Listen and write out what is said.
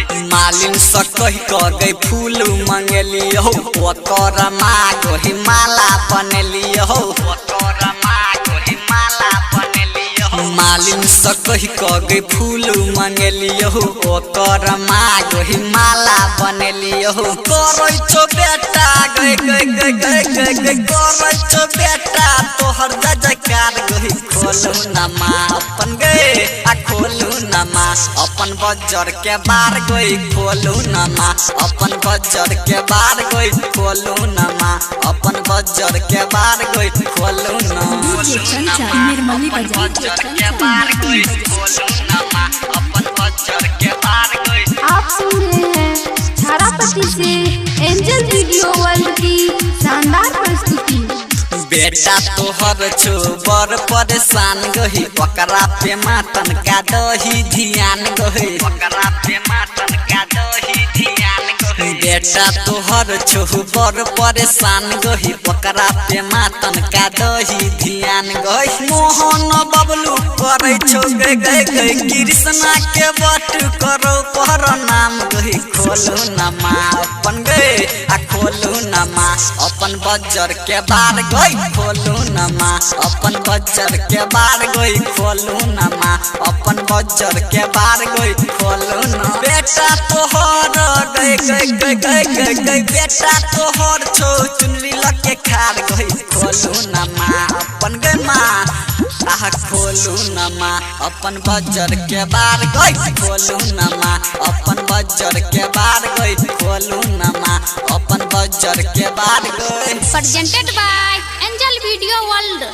मालिन से कह गई फूल मंगलियो ओकर मांग ही माला बनलियो मालिन से कह गई फूल मंगलियो ओकर मांग ही माला बनलियो करै छो बेटा गई गई गई गई गई गई करै छो बेटा तोहर जजकार गई खोलू नमा अपन गए आ खोलू नमा अपन बजर के बार गई खोलू नमा अपन बजर के बार गई खोलू नमा अपन बजर के बार गई खोलू आप सुन रहे हैं थारापति से एंजल वीडियो वर्ल्ड की शानदार प्रस्तुति। बेटा तोहर छो बर परेशान गही ओकरा पे मातन का दही ध्यान गही बेटा तोहर छो बर परेशान गही ओकरा पे मातन का दही ध्यान गही मोहन बबलू करे छो गई गई गई कृष्णा के बट करो पर नाम गही खोलू नमा अपन गए आ खोलू नमा अपन बजर के बार गई खोलू नमा अपन बजर के बार गई खोलू नमा अपन बजर के बार गई खोलू ना बेटा तोहर गई गई गई गई गई गई बेटा तोहर छो चुनरी लके खार गई खोलू नमा अपन गई माँ आह खोलू नमा अपन बजर के बार गई खोलू नमा अपन बजर के बार गई खोलू नमा अपन बजर के बार गई presented by angel video world.